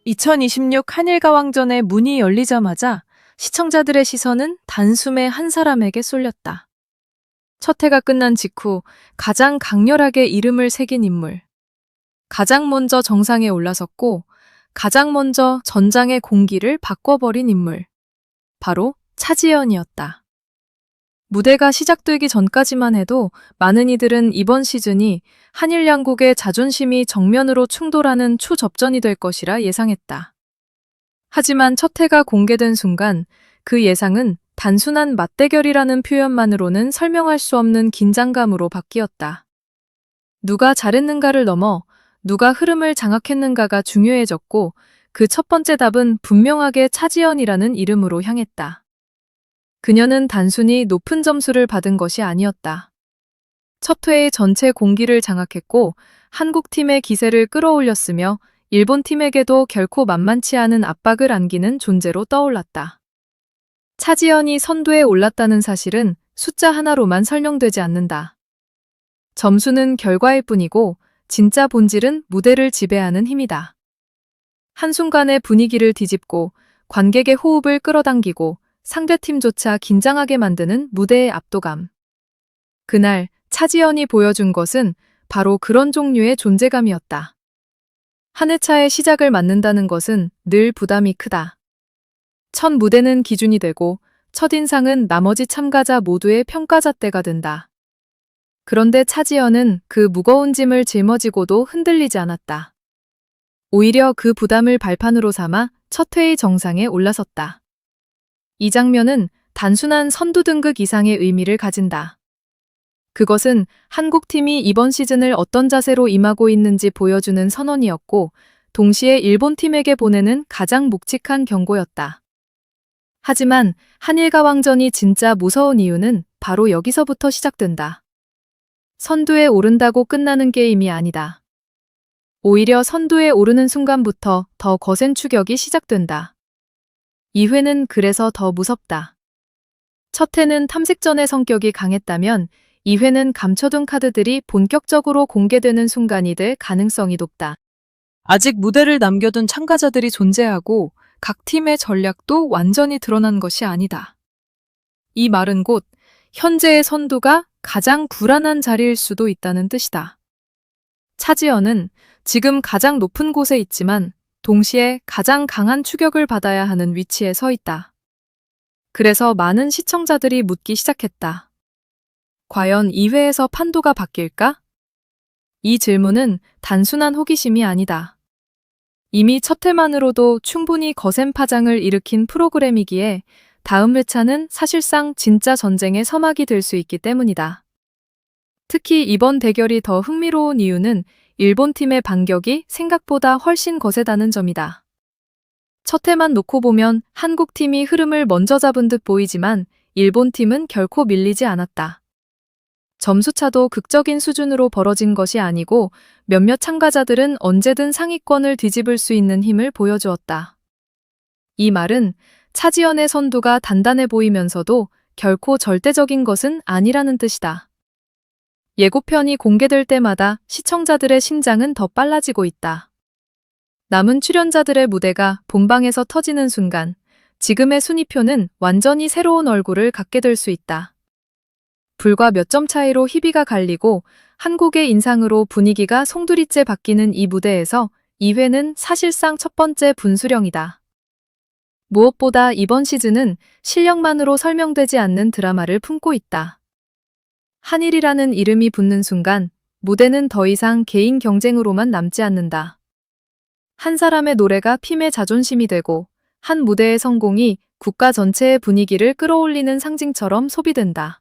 2026 한일가왕전의 문이 열리자마자 시청자들의 시선은 단숨에 한 사람에게 쏠렸다. 첫 해가 끝난 직후 가장 강렬하게 이름을 새긴 인물. 가장 먼저 정상에 올라섰고 가장 먼저 전장의 공기를 바꿔버린 인물. 바로 차지연이었다. 무대가 시작되기 전까지만 해도 많은 이들은 이번 시즌이 한일 양국의 자존심이 정면으로 충돌하는 초접전이 될 것이라 예상했다. 하지만 첫 해가 공개된 순간 그 예상은 단순한 맞대결이라는 표현만으로는 설명할 수 없는 긴장감으로 바뀌었다. 누가 잘했는가를 넘어 누가 흐름을 장악했는가가 중요해졌고 그 첫 번째 답은 분명하게 차지연이라는 이름으로 향했다. 그녀는 단순히 높은 점수를 받은 것이 아니었다. 첫 회의 전체 공기를 장악했고 한국 팀의 기세를 끌어올렸으며 일본 팀에게도 결코 만만치 않은 압박을 안기는 존재로 떠올랐다. 차지연이 선두에 올랐다는 사실은 숫자 하나로만 설명되지 않는다. 점수는 결과일 뿐이고 진짜 본질은 무대를 지배하는 힘이다. 한순간의 분위기를 뒤집고 관객의 호흡을 끌어당기고 상대팀조차 긴장하게 만드는 무대의 압도감. 그날 차지연이 보여준 것은 바로 그런 종류의 존재감이었다. 한 회차의 시작을 맞는다는 것은 늘 부담이 크다. 첫 무대는 기준이 되고 첫인상은 나머지 참가자 모두의 평가잣대가 된다. 그런데 차지연은 그 무거운 짐을 짊어지고도 흔들리지 않았다. 오히려 그 부담을 발판으로 삼아 첫 회의 정상에 올라섰다. 이 장면은 단순한 선두 등극 이상의 의미를 가진다. 그것은 한국 팀이 이번 시즌을 어떤 자세로 임하고 있는지 보여주는 선언이었고, 동시에 일본 팀에게 보내는 가장 묵직한 경고였다. 하지만 한일가왕전이 진짜 무서운 이유는 바로 여기서부터 시작된다. 선두에 오른다고 끝나는 게임이 아니다. 오히려 선두에 오르는 순간부터 더 거센 추격이 시작된다. 2회는 그래서 더 무섭다. 첫 회는 탐색전의 성격이 강했다면 2회는 감춰둔 카드들이 본격적으로 공개되는 순간이 될 가능성이 높다. 아직 무대를 남겨둔 참가자들이 존재하고 각 팀의 전략도 완전히 드러난 것이 아니다. 이 말은 곧 현재의 선두가 가장 불안한 자리일 수도 있다는 뜻이다. 차지연은 지금 가장 높은 곳에 있지만 동시에 가장 강한 추격을 받아야 하는 위치에 서 있다. 그래서 많은 시청자들이 묻기 시작했다. 과연 2회에서 판도가 바뀔까? 이 질문은 단순한 호기심이 아니다. 이미 첫 회만으로도 충분히 거센 파장을 일으킨 프로그램이기에 다음 회차는 사실상 진짜 전쟁의 서막이 될 수 있기 때문이다. 특히 이번 대결이 더 흥미로운 이유는 일본 팀의 반격이 생각보다 훨씬 거세다는 점이다. 첫 회만 놓고 보면 한국 팀이 흐름을 먼저 잡은 듯 보이지만 일본 팀은 결코 밀리지 않았다. 점수차도 극적인 수준으로 벌어진 것이 아니고 몇몇 참가자들은 언제든 상위권을 뒤집을 수 있는 힘을 보여주었다. 이 말은 차지연의 선두가 단단해 보이면서도 결코 절대적인 것은 아니라는 뜻이다. 예고편이 공개될 때마다 시청자들의 심장은 더 빨라지고 있다. 남은 출연자들의 무대가 본방에서 터지는 순간 지금의 순위표는 완전히 새로운 얼굴을 갖게 될 수 있다. 불과 몇 점 차이로 희비가 갈리고 한국의 인상으로 분위기가 송두리째 바뀌는 이 무대에서 2회는 사실상 첫 번째 분수령이다. 무엇보다 이번 시즌은 실력만으로 설명되지 않는 드라마를 품고 있다. 한일이라는 이름이 붙는 순간 무대는 더 이상 개인 경쟁으로만 남지 않는다. 한 사람의 노래가 팀의 자존심이 되고 한 무대의 성공이 국가 전체의 분위기를 끌어올리는 상징처럼 소비된다.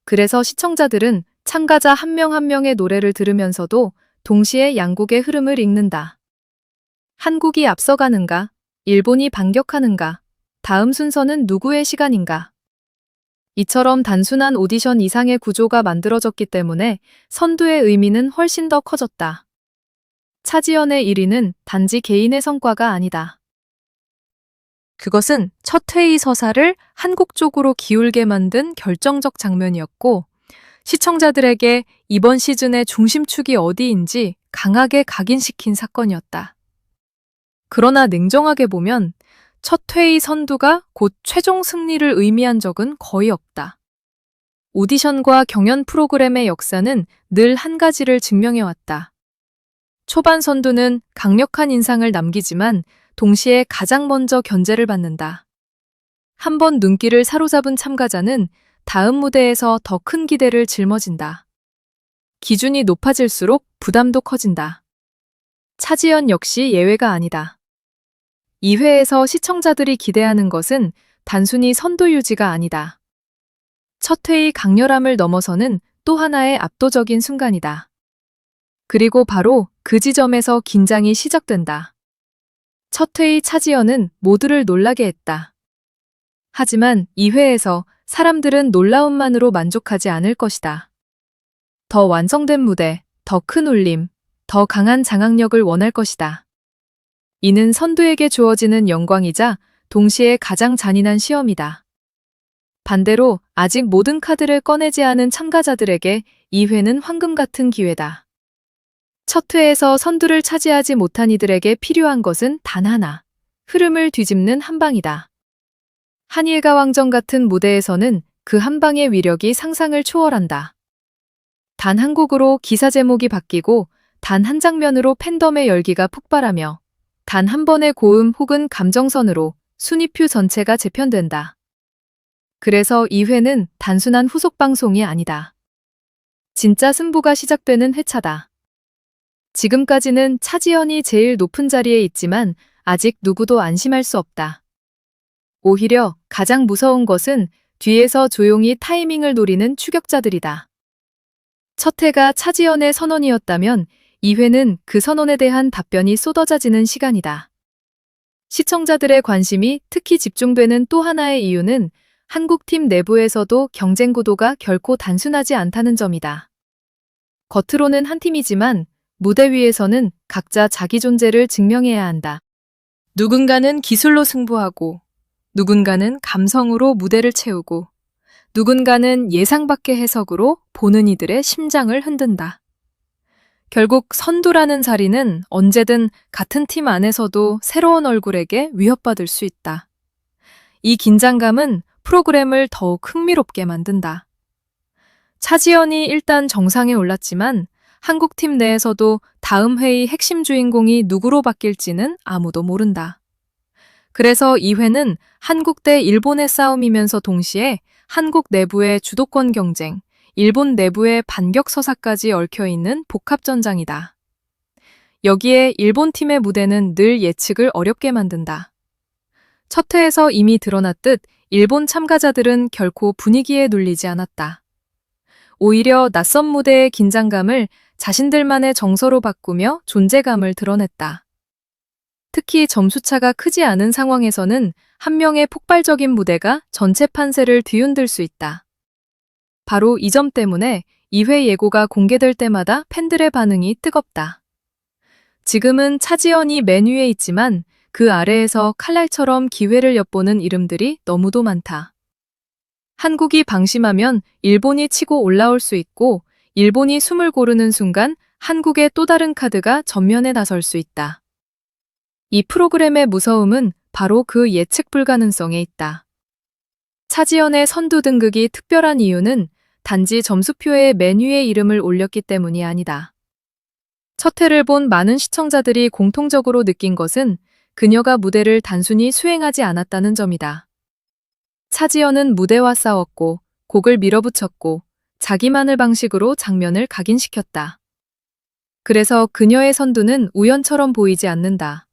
그래서 시청자들은 참가자 한 명 한 명의 노래를 들으면서도 동시에 양국의 흐름을 읽는다. 한국이 앞서가는가? 일본이 반격하는가? 다음 순서는 누구의 시간인가? 이처럼 단순한 오디션 이상의 구조가 만들어졌기 때문에 선두의 의미는 훨씬 더 커졌다. 차지연의 1위는 단지 개인의 성과가 아니다. 그것은 첫 회의 서사를 한국 쪽으로 기울게 만든 결정적 장면이었고, 시청자들에게 이번 시즌의 중심축이 어디인지 강하게 각인시킨 사건이었다. 그러나 냉정하게 보면 첫 회의 선두가 곧 최종 승리를 의미한 적은 거의 없다. 오디션과 경연 프로그램의 역사는 늘 한 가지를 증명해왔다. 초반 선두는 강력한 인상을 남기지만 동시에 가장 먼저 견제를 받는다. 한 번 눈길을 사로잡은 참가자는 다음 무대에서 더 큰 기대를 짊어진다. 기준이 높아질수록 부담도 커진다. 차지연 역시 예외가 아니다. 2회에서 시청자들이 기대하는 것은 단순히 선두 유지가 아니다. 첫 회의 강렬함을 넘어서는 또 하나의 압도적인 순간이다. 그리고 바로 그 지점에서 긴장이 시작된다. 첫 회의 차지연은 모두를 놀라게 했다. 하지만 2회에서 사람들은 놀라움만으로 만족하지 않을 것이다. 더 완성된 무대, 더 큰 울림, 더 강한 장악력을 원할 것이다. 이는 선두에게 주어지는 영광이자 동시에 가장 잔인한 시험이다. 반대로 아직 모든 카드를 꺼내지 않은 참가자들에게 2회는 황금 같은 기회다. 첫 회에서 선두를 차지하지 못한 이들에게 필요한 것은 단 하나, 흐름을 뒤집는 한 방이다. 한일가 왕전 같은 무대에서는 그 한 방의 위력이 상상을 초월한다. 단 한 곡으로 기사 제목이 바뀌고 단 한 장면으로 팬덤의 열기가 폭발하며 단 한 번의 고음 혹은 감정선으로 순위표 전체가 재편된다. 그래서 2회는 단순한 후속 방송이 아니다. 진짜 승부가 시작되는 회차다. 지금까지는 차지연이 제일 높은 자리에 있지만 아직 누구도 안심할 수 없다. 오히려 가장 무서운 것은 뒤에서 조용히 타이밍을 노리는 추격자들이다. 첫 회가 차지연의 선언이었다면 2회는 그 선언에 대한 답변이 쏟아지는 시간이다. 시청자들의 관심이 특히 집중되는 또 하나의 이유는 한국팀 내부에서도 경쟁 구도가 결코 단순하지 않다는 점이다. 겉으로는 한 팀이지만 무대 위에서는 각자 자기 존재를 증명해야 한다. 누군가는 기술로 승부하고, 누군가는 감성으로 무대를 채우고, 누군가는 예상 밖의 해석으로 보는 이들의 심장을 흔든다. 결국 선두라는 자리는 언제든 같은 팀 안에서도 새로운 얼굴에게 위협받을 수 있다. 이 긴장감은 프로그램을 더욱 흥미롭게 만든다. 차지연이 일단 정상에 올랐지만 한국팀 내에서도 다음 회의 핵심 주인공이 누구로 바뀔지는 아무도 모른다. 그래서 2회는 한국 대 일본의 싸움이면서 동시에 한국 내부의 주도권 경쟁, 일본 내부의 반격 서사까지 얽혀있는 복합전장이다. 여기에 일본 팀의 무대는 늘 예측을 어렵게 만든다. 첫 회에서 이미 드러났듯 일본 참가자들은 결코 분위기에 눌리지 않았다. 오히려 낯선 무대의 긴장감을 자신들만의 정서로 바꾸며 존재감을 드러냈다. 특히 점수차가 크지 않은 상황에서는 한 명의 폭발적인 무대가 전체 판세를 뒤흔들 수 있다. 바로 이 점 때문에 2회 예고가 공개될 때마다 팬들의 반응이 뜨겁다. 지금은 차지연이 맨 위에 있지만 그 아래에서 칼날처럼 기회를 엿보는 이름들이 너무도 많다. 한국이 방심하면 일본이 치고 올라올 수 있고 일본이 숨을 고르는 순간 한국의 또 다른 카드가 전면에 나설 수 있다. 이 프로그램의 무서움은 바로 그 예측 불가능성에 있다. 차지연의 선두 등극이 특별한 이유는 단지 점수표에 맨 위에 이름을 올렸기 때문이 아니다. 첫 회를 본 많은 시청자들이 공통적으로 느낀 것은 그녀가 무대를 단순히 수행하지 않았다는 점이다. 차지연은 무대와 싸웠고, 곡을 밀어붙였고, 자기만의 방식으로 장면을 각인시켰다. 그래서 그녀의 선두는 우연처럼 보이지 않는다.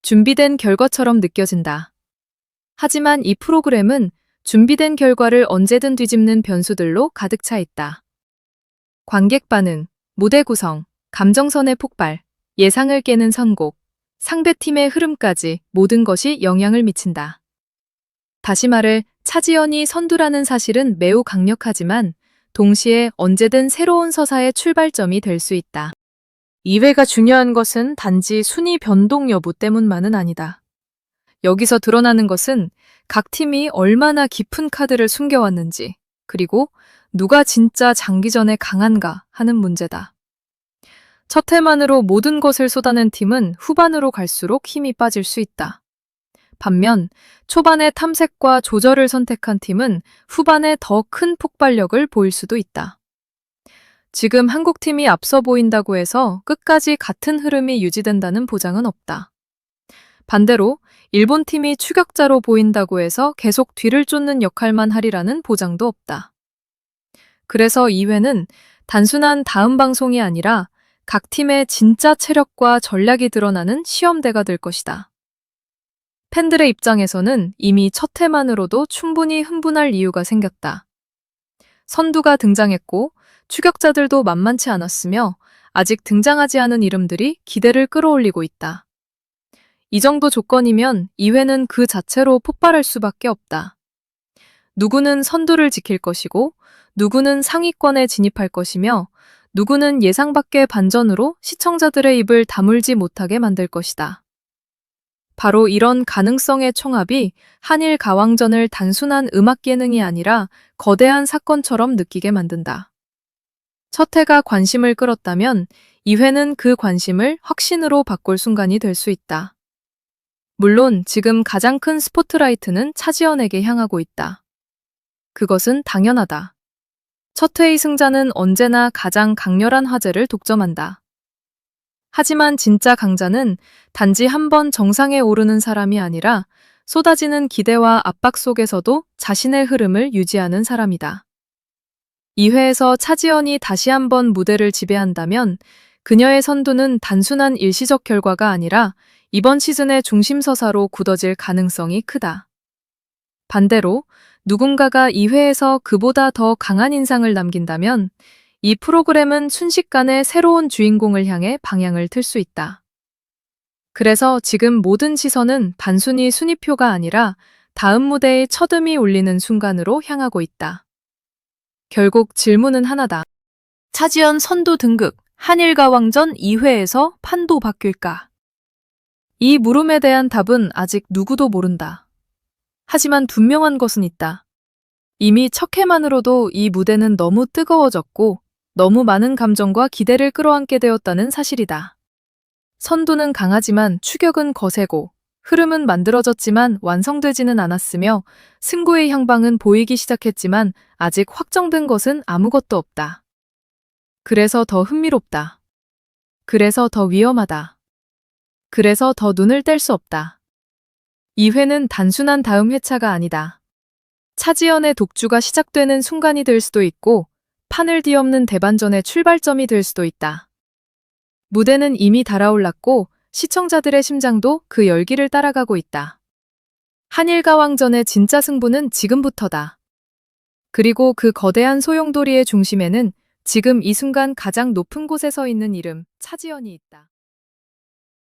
준비된 결과처럼 느껴진다. 하지만 이 프로그램은 준비된 결과를 언제든 뒤집는 변수들로 가득 차 있다. 관객 반응, 무대 구성, 감정선의 폭발, 예상을 깨는 선곡, 상대팀의 흐름까지 모든 것이 영향을 미친다. 다시 말해 차지연이 선두라는 사실은 매우 강력하지만 동시에 언제든 새로운 서사의 출발점이 될 수 있다. 2회가 중요한 것은 단지 순위 변동 여부 때문만은 아니다. 여기서 드러나는 것은 각 팀이 얼마나 깊은 카드를 숨겨왔는지, 그리고 누가 진짜 장기전에 강한가 하는 문제다. 첫 회만으로 모든 것을 쏟아낸 팀은 후반으로 갈수록 힘이 빠질 수 있다. 반면 초반에 탐색과 조절을 선택한 팀은 후반에 더 큰 폭발력을 보일 수도 있다. 지금 한국팀이 앞서 보인다고 해서 끝까지 같은 흐름이 유지된다는 보장은 없다. 반대로 일본팀이 추격자로 보인다고 해서 계속 뒤를 쫓는 역할만 하리라는 보장도 없다. 그래서 2회는 단순한 다음 방송이 아니라 각 팀의 진짜 체력과 전략이 드러나는 시험대가 될 것이다. 팬들의 입장에서는 이미 첫 회만으로도 충분히 흥분할 이유가 생겼다. 선두가 등장했고 추격자들도 만만치 않았으며 아직 등장하지 않은 이름들이 기대를 끌어올리고 있다. 이 정도 조건이면 2회는 그 자체로 폭발할 수밖에 없다. 누구는 선두를 지킬 것이고 누구는 상위권에 진입할 것이며 누구는 예상 밖의 반전으로 시청자들의 입을 다물지 못하게 만들 것이다. 바로 이런 가능성의 총합이 한일 가왕전을 단순한 음악 예능이 아니라 거대한 사건처럼 느끼게 만든다. 첫 회가 관심을 끌었다면 2회는 그 관심을 확신으로 바꿀 순간이 될 수 있다. 물론 지금 가장 큰 스포트라이트는 차지연에게 향하고 있다. 그것은 당연하다. 첫 회의 승자는 언제나 가장 강렬한 화제를 독점한다. 하지만 진짜 강자는 단지 한 번 정상에 오르는 사람이 아니라 쏟아지는 기대와 압박 속에서도 자신의 흐름을 유지하는 사람이다. 2회에서 차지연이 다시 한번 무대를 지배한다면 그녀의 선두는 단순한 일시적 결과가 아니라 이번 시즌의 중심 서사로 굳어질 가능성이 크다. 반대로 누군가가 2회에서 그보다 더 강한 인상을 남긴다면 이 프로그램은 순식간에 새로운 주인공을 향해 방향을 틀 수 있다. 그래서 지금 모든 시선은 단순히 순위표가 아니라 다음 무대의 첫음이 울리는 순간으로 향하고 있다. 결국 질문은 하나다. 차지연 선두 등극, 한일가왕전 2회에서 판도 바뀔까? 이 물음에 대한 답은 아직 누구도 모른다. 하지만 분명한 것은 있다. 이미 첫 회만으로도 이 무대는 너무 뜨거워졌고 너무 많은 감정과 기대를 끌어안게 되었다는 사실이다. 선두는 강하지만 추격은 거세고 흐름은 만들어졌지만 완성되지는 않았으며 승부의 향방은 보이기 시작했지만 아직 확정된 것은 아무것도 없다. 그래서 더 흥미롭다. 그래서 더 위험하다. 그래서 더 눈을 뗄 수 없다. 2회는 단순한 다음 회차가 아니다. 차지연의 독주가 시작되는 순간이 될 수도 있고 판을 뒤엎는 대반전의 출발점이 될 수도 있다. 무대는 이미 달아올랐고 시청자들의 심장도 그 열기를 따라가고 있다. 한일가왕전의 진짜 승부는 지금부터다. 그리고 그 거대한 소용돌이의 중심에는 지금 이 순간 가장 높은 곳에 서 있는 이름, 차지연이 있다.